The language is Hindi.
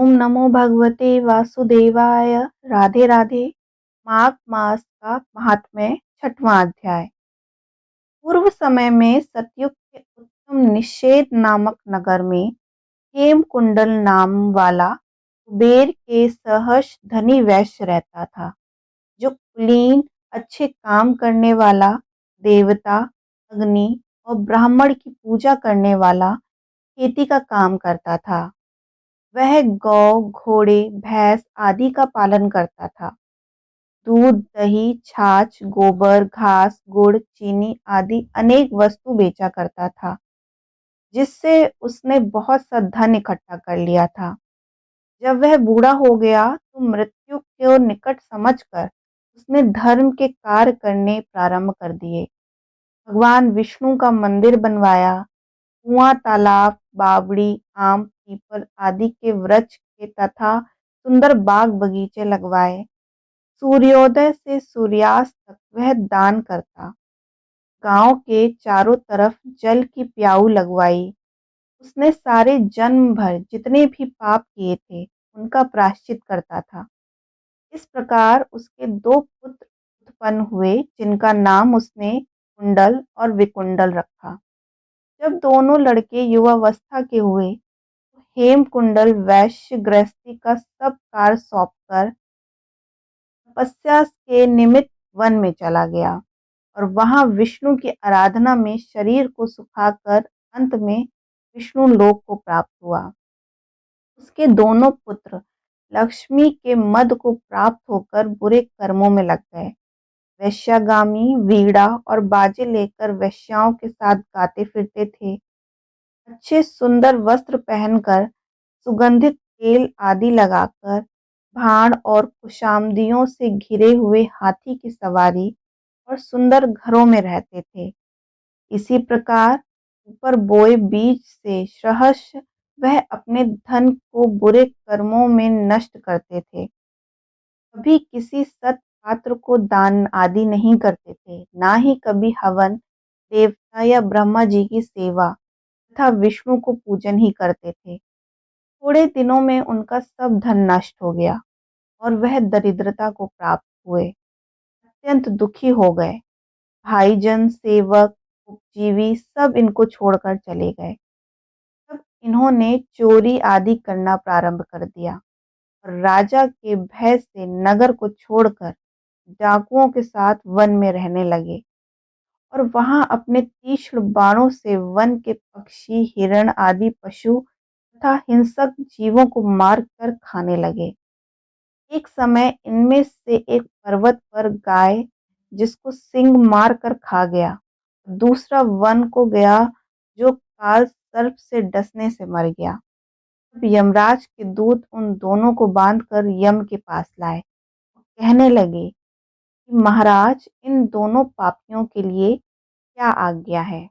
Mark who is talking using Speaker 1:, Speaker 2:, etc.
Speaker 1: ओम नमो भगवते वासुदेवाय। राधे राधे। माघ मास का महात्म्य। छठवां अध्याय। पूर्व समय में सतयुग के उत्तम निषेध नामक नगर में हेमकुंडल नाम वाला कुबेर के सहर्ष धनी वैश्य रहता था, जो कुलीन, अच्छे काम करने वाला, देवता, अग्नि और ब्राह्मण की पूजा करने वाला, खेती का काम करता था। वह गौ, घोड़े, भैंस आदि का पालन करता था। दूध, दही, छाछ, गोबर, घास, गुड़, चीनी आदि अनेक वस्तु बेचा करता था, जिससे उसने बहुत सा धन इकट्ठा कर लिया था। जब वह बूढ़ा हो गया तो मृत्यु को निकट समझकर उसने धर्म के कार्य करने प्रारंभ कर दिए। भगवान विष्णु का मंदिर बनवाया, कुआं, तालाब, बावड़ी, आम, पीपल आदि के वृक्ष के तथा सुंदर बाग बगीचे लगवाए। सूर्योदय से सूर्यास्त तक वह दान करता। गांव के चारों तरफ जल की प्याऊ लगवाई। उसने सारे जन्म भर जितने भी पाप किए थे उनका प्रायश्चित करता था। इस प्रकार उसके दो पुत्र उत्पन्न हुए, जिनका नाम उसने कुंडल और विकुंडल रखा। जब दोनों लड़के युवावस्था के हुए तो हेमकुंडल वैश्य गृहस्थी का सब कार्य सौंपकर तपस्या के निमित्त वन में चला गया और वहां विष्णु की आराधना में शरीर को सुखाकर अंत में विष्णु लोक को प्राप्त हुआ। उसके दोनों पुत्र लक्ष्मी के मद को प्राप्त होकर बुरे कर्मों में लग गए। वैश्यागामी वीणा और बाजे लेकर वैश्याओं के साथ गाते फिरते थे। अच्छे सुंदर वस्त्र पहनकर, सुगंधित तेल आदि लगाकर, भाण और खुशामदियों से घिरे हुए हाथी की सवारी और सुंदर घरों में रहते थे। इसी प्रकार ऊपर बोए बीज से सहर्ष वह अपने धन को बुरे कर्मों में नष्ट करते थे। कभी किसी सत पात्र को दान आदि नहीं करते थे, ना ही कभी हवन, देवता या ब्रह्मा जी की सेवा तथा विष्णु को पूजन ही करते थे। थोड़े दिनों में उनका सब धन नष्ट हो गया और वह दरिद्रता को प्राप्त हुए। अत्यंत दुखी हो गए। भाईजन, सेवक, उपजीवी सब इनको छोड़कर चले गए। तब इन्होंने चोरी आदि करना प्रारंभ कर दिया और राजा के भय से नगर को छोड़कर डाकुओं के साथ वन में रहने लगे और वहां अपने तीक्ष्ण बाणों से वन के पक्षी, हिरण आदि पशु तथा हिंसक जीवों को मार कर खाने लगे। एक समय इनमें से एक पर्वत पर गाय, जिसको सिंह मार कर खा गया। दूसरा वन को गया, जो काल सर्प से डसने से मर गया। तब यमराज के दूत उन दोनों को बांधकर यम के पास लाए। कहने लगे कि महाराज, इन दोनों पापियों के लिए क्या आज्ञा है।